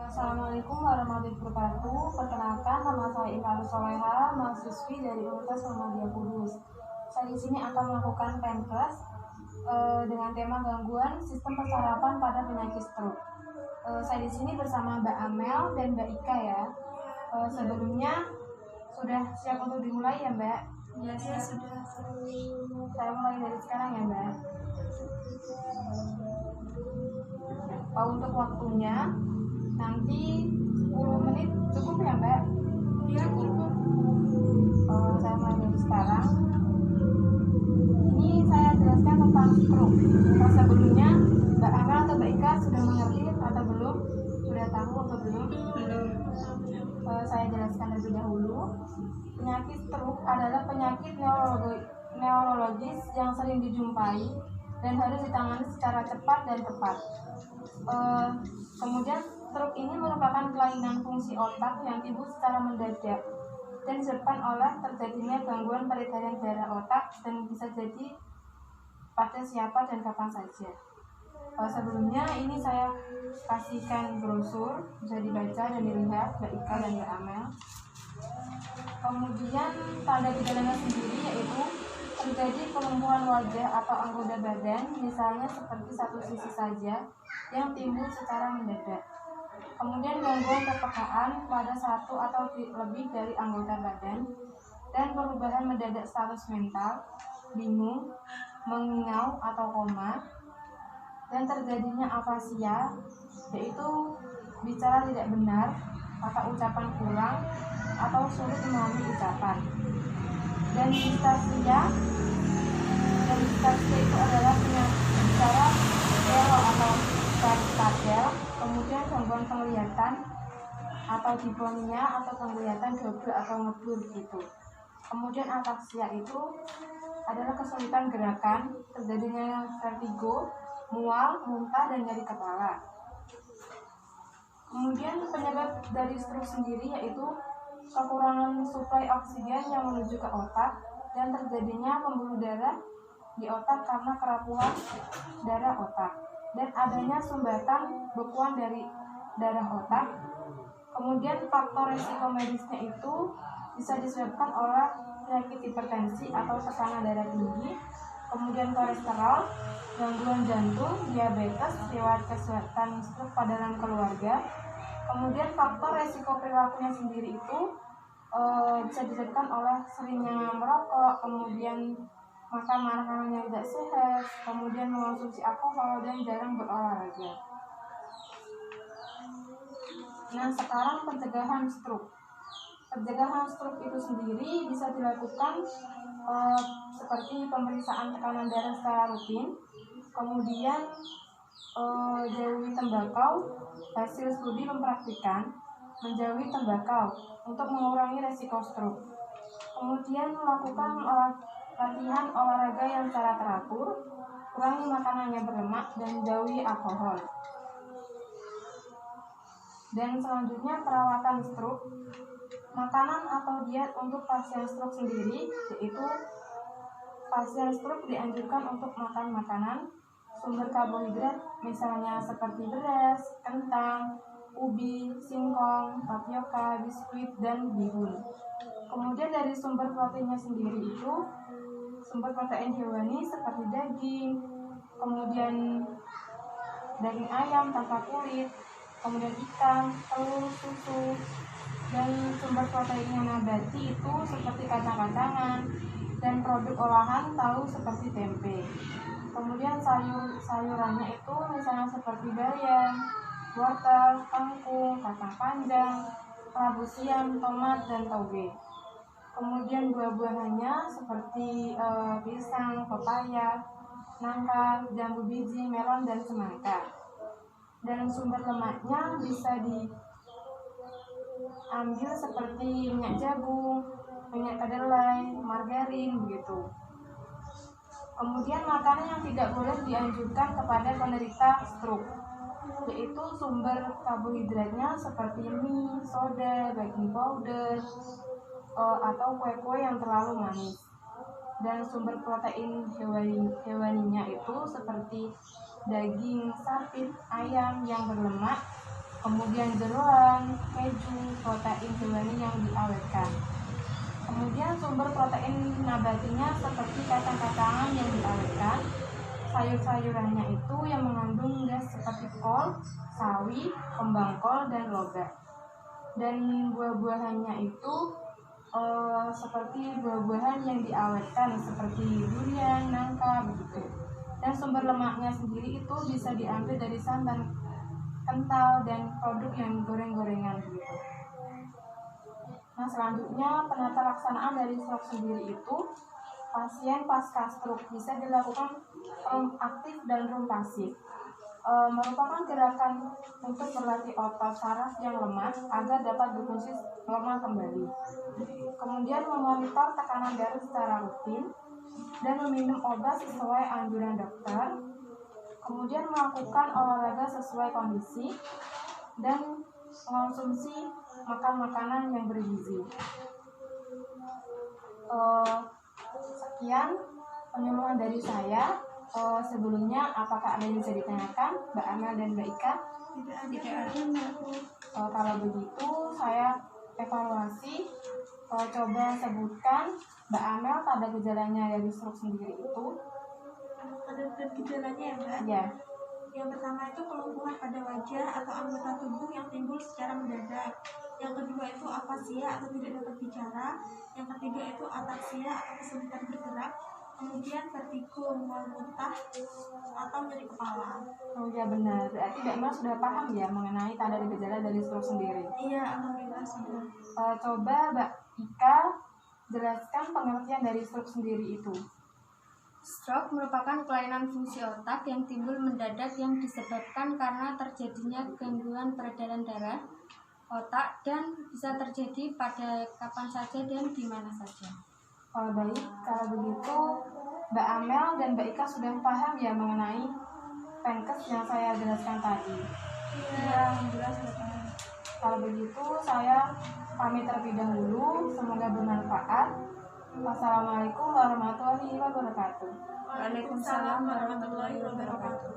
Assalamualaikum warahmatullahi wabarakatuh. Perkenalkan, nama saya Intan Soleha, mahasiswi dari Universitas Muhammadiyah Kudus. Saya di sini akan melakukan penclass dengan tema gangguan sistem persarapan pada penyakit stroke. Saya di sini bersama Mbak Amel dan Mbak Ika ya. Sebelumnya sudah siap untuk dimulai ya Mbak? Ya, saya sudah. Saya mulai dari sekarang ya Mbak. Untuk waktunya nanti 10 menit cukup ya Mbak? Ya, cukup. Saya mulai dari sekarang. Ini saya jelaskan tentang stroke. Sebelumnya Mbak Amel atau Mbak Ika sudah mengerti atau belum? Sudah tahu atau belum? Belum. Saya jelaskan lebih dahulu. Penyakit stroke adalah penyakit neurologis yang sering dijumpai dan harus ditangani secara cepat dan tepat. Kemudian stroke ini merupakan kelainan fungsi otak yang timbul secara mendadak dan disebabkan oleh terjadinya gangguan peredaran darah otak dan bisa jadi pada siapa dan kapan saja. Sebelumnya ini saya kasihkan brosur, bisa dibaca dan dilihat Mbak Ika dan Mbak Amel. Kemudian tanda gejalanya sendiri yaitu terjadi kelumpuhan wajah atau anggota badan, misalnya seperti satu sisi saja yang timbul secara mendadak. Kemudian gangguan kepekaan pada satu atau lebih dari anggota badan dan perubahan mendadak status mental, bingung, mengingau atau koma, dan terjadinya afasia yaitu bicara tidak benar atau ucapan kurang atau sulit memahami ucapan. Dan distasia itu adalah penyakit bicara elo atau tadel. Kemudian gangguan penglihatan atau diponia atau penglihatan double atau ngeblur gitu. Kemudian ataxia itu adalah kesulitan gerakan, terjadinya vertigo, mual, muntah, dan nyeri kepala. Kemudian penyebab dari stroke sendiri yaitu kekurangan suplai oksigen yang menuju ke otak dan terjadinya pembuluh darah di otak karena kerapuhan darah otak dan adanya sumbatan bekuan dari darah otak. Kemudian faktor risiko medisnya itu bisa disebabkan oleh penyakit hipertensi atau tekanan darah tinggi, kemudian kolesterol, gangguan jantung, diabetes, riwayat kesehatan stroke pada dalam keluarga. Kemudian faktor resiko perilakunya sendiri itu bisa disebabkan oleh seringnya merokok, kemudian makan makanan yang tidak sehat, kemudian mengonsumsi alkohol dan jarang berolahraga. Nah, sekarang pencegahan stroke. Pencegahan stroke itu sendiri bisa dilakukan seperti pemeriksaan tekanan darah secara rutin, kemudian jauhi tembakau. Hasil studi mempraktikkan menjauhi tembakau untuk mengurangi resiko stroke. Kemudian melakukan latihan olahraga yang secara teratur, kurangi makanan yang berlemak dan jauhi alkohol. Dan selanjutnya perawatan stroke. Makanan atau diet untuk pasien stroke sendiri yaitu pasien stroke dianjurkan untuk makan makanan sumber karbohidrat misalnya seperti beras, kentang, ubi, singkong, tapioka, biskuit, dan bihun. Kemudian dari sumber proteinnya sendiri itu sumber protein hewani seperti daging, kemudian daging ayam tanpa kulit, kemudian ikan, telur, susu, dan sumber protein nabati itu seperti kacang-kacangan dan produk olahan tahu seperti tempe. Kemudian sayurannya itu misalnya seperti bayam, wortel, kangkung, kacang panjang, kelabu siam, tomat, dan toge. Kemudian buah-buahannya seperti pisang, pepaya, nangka, jambu biji, melon, dan semangka. Dan sumber lemaknya bisa diambil seperti minyak jagung, minyak kedelai, margarin begitu. Kemudian makanan yang tidak boleh dianjurkan kepada penderita stroke yaitu sumber karbohidratnya seperti mie, soda, baking powder, atau kue-kue yang terlalu manis. Dan sumber protein hewaninya itu seperti daging sapi, ayam yang berlemak, kemudian jeroan, keju, protein hewani yang diawetkan. Kemudian sumber protein nabatinya seperti kacang-kacangan yang diawetkan, sayur-sayurannya itu yang mengandung gas seperti kol, sawi, kembang kol, dan lobak. Dan buah-buahannya itu seperti buah-buahan yang diawetkan seperti durian, nangka, begitu. Dan sumber lemaknya sendiri itu bisa diambil dari santan kental dan produk yang goreng-gorengan begitu. Nah, selanjutnya penata laksanaan dari stroke sendiri itu pasien pasca stroke bisa dilakukan aktif dan room pasif. Merupakan gerakan untuk berlatih otot saraf yang lemah agar dapat berfungsi normal kembali. Kemudian memonitor tekanan darah secara rutin dan meminum obat sesuai anjuran dokter. Kemudian melakukan olahraga sesuai kondisi dan mengonsumsi makan makanan yang bergizi. Sekian penyuluhan dari saya. Sebelumnya apakah ada yang bisa ditanyakan Mbak Amel dan Mbak Ika? Tidak ada, Mbak. Kalau begitu saya evaluasi. Coba sebutkan Mbak Amel tanda gejalanya dari stroke sendiri itu. Ada gejalanya ya, Mbak? Ya. Yang pertama itu kelumpuhan pada wajah atau anggota tubuh yang timbul secara mendadak. Yang kedua itu afasia atau tidak dapat bicara. Yang ketiga itu ataksia atau kesulitan bergerak. Kemudian vertigo, mual muntah, atau nyeri kepala. Oh ya, benar. Berarti Mbak Amel sudah paham ya mengenai tanda gejala dari stroke sendiri. Iya, alhamdulillah sudah. Coba Mbak Ika jelaskan pengertian dari stroke sendiri itu. Stroke merupakan kelainan fungsi otak yang timbul mendadak yang disebabkan karena terjadinya gangguan peredaran darah otak dan bisa terjadi pada kapan saja dan di mana saja. Baik, kalau begitu Mbak Amel dan Mbak Ika sudah paham ya mengenai Penkes yang saya jelaskan tadi. Iya, alhamdulillah sudah paham. Kalau begitu saya pamit terlebih dahulu, semoga bermanfaat. Wassalamualaikum warahmatullahi wabarakatuh. Waalaikumsalam warahmatullahi wabarakatuh.